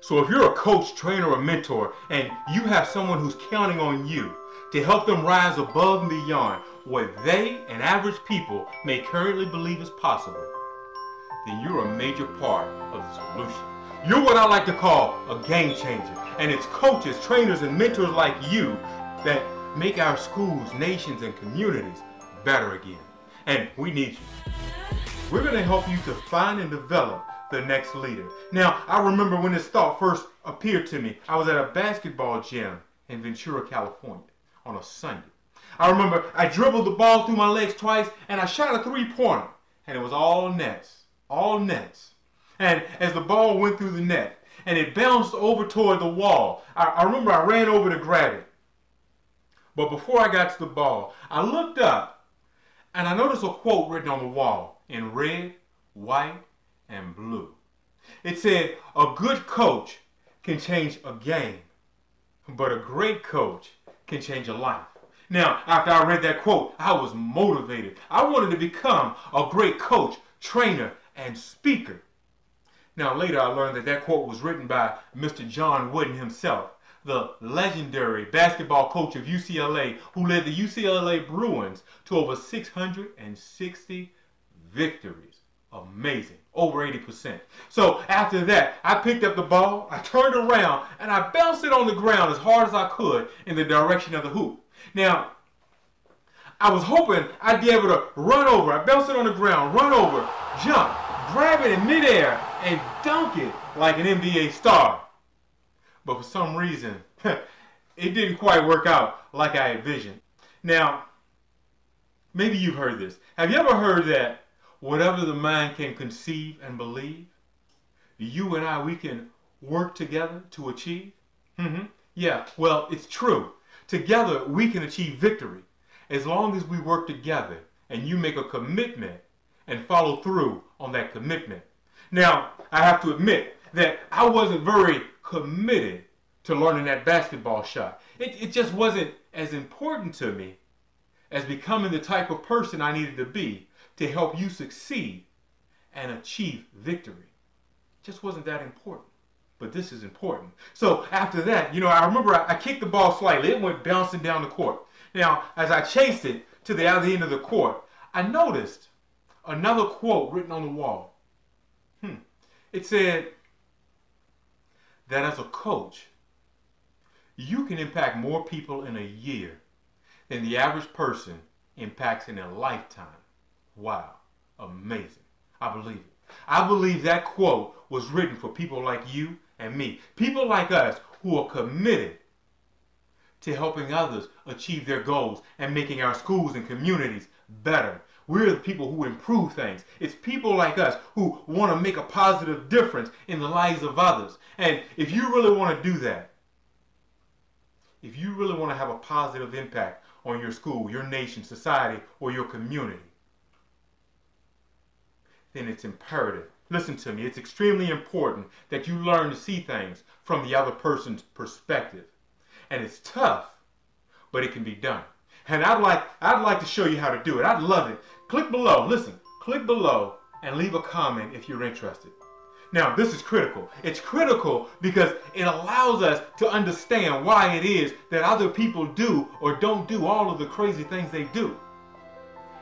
So if you're a coach, trainer, or mentor, and you have someone who's counting on you to help them rise above and beyond what they and average people may currently believe is possible, then you're a major part of the solution. You're what I like to call a game changer. And it's coaches, trainers, and mentors like you that make our schools, nations, and communities better again. And we need you. We're going to help you to find and develop the next leader. Now, I remember when this thought first appeared to me. I was at a basketball gym in Ventura, California on a Sunday. I remember I dribbled the ball through my legs twice and I shot a three-pointer. And it was all nets. All nets. And as the ball went through the net and it bounced over toward the wall, I remember I ran over to grab it. But before I got to the ball, I looked up and I noticed a quote written on the wall in red, white, and blue. It said, "A good coach can change a game, but a great coach can change a life." Now, after I read that quote, I was motivated. I wanted to become a great coach, trainer, and speaker. Now, later I learned that that quote was written by Mr. John Wooden himself, the legendary basketball coach of UCLA, who led the UCLA Bruins to over 660 victories. Amazing. Over 80%. So after that, I picked up the ball, I turned around, and I bounced it on the ground as hard as I could in the direction of the hoop. Now, I was hoping I'd be able to run over. I bounced it on the ground, run over, jump, grab it in midair, and dunk it like an NBA star. But for some reason, it didn't quite work out like I envisioned. Now, maybe you've heard this. Have you ever heard that whatever the mind can conceive and believe, you and I, we can work together to achieve? Yeah, well, it's true. Together, we can achieve victory as long as we work together and you make a commitment and follow through on that commitment. Now, I have to admit that I wasn't very committed to learning that basketball shot. It just wasn't as important to me as becoming the type of person I needed to be to help you succeed and achieve victory. It just wasn't that important. But this is important. So after that, I remember I kicked the ball slightly. It went bouncing down the court. Now, as I chased it to the other end of the court, I noticed another quote written on the wall. It said that as a coach, you can impact more people in a year than the average person impacts in a lifetime. Wow, amazing. I believe it. I believe that quote was written for people like you and me. People like us who are committed to helping others achieve their goals and making our schools and communities better. We're the people who improve things. It's people like us who want to make a positive difference in the lives of others. And if you really want to do that, if you really want to have a positive impact on your school, your nation, society, or your community, then it's imperative. Listen to me, it's extremely important that you learn to see things from the other person's perspective. And it's tough, but it can be done. And I'd like to show you how to do it. I'd love it. Click below, listen, click below and leave a comment if you're interested. Now, this is critical. It's critical because it allows us to understand why it is that other people do or don't do all of the crazy things they do.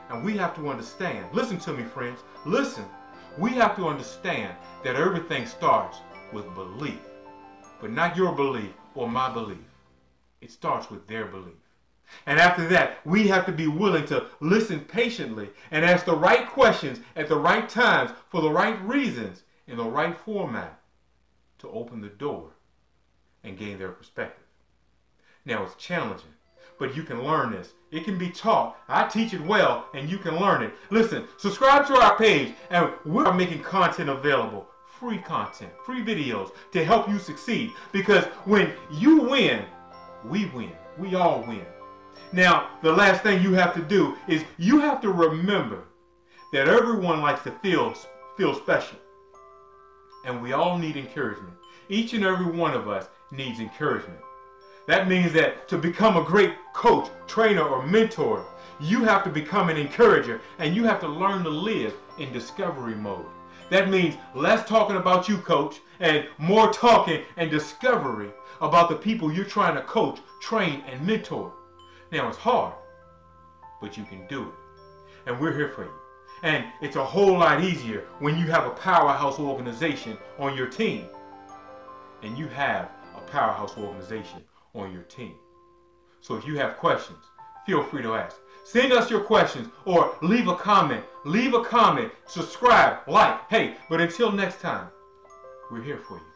And we have to understand, listen to me, friends, listen. We have to understand that everything starts with belief, but not your belief or my belief. It starts with their belief. And after that, we have to be willing to listen patiently and ask the right questions at the right times for the right reasons in the right format to open the door and gain their perspective. Now, it's challenging, but you can learn this. It can be taught. I teach it well, and you can learn it. Listen, subscribe to our page, and we're making content available. Free content, free videos to help you succeed. Because when you win, we win. We all win. Now, the last thing you have to do is you have to remember that everyone likes to feel special. And we all need encouragement. Each and every one of us needs encouragement. That means that to become a great coach, trainer, or mentor, you have to become an encourager, and you have to learn to live in discovery mode. That means less talking about you, coach, and more talking and discovery about the people you're trying to coach, train, and mentor. Now, it's hard, but you can do it. And we're here for you. And it's a whole lot easier when you have a powerhouse organization on your team. And you have a powerhouse organization on your team. So if you have questions, feel free to ask. Send us your questions or leave a comment. Leave a comment, subscribe, like. Hey, but until next time, we're here for you.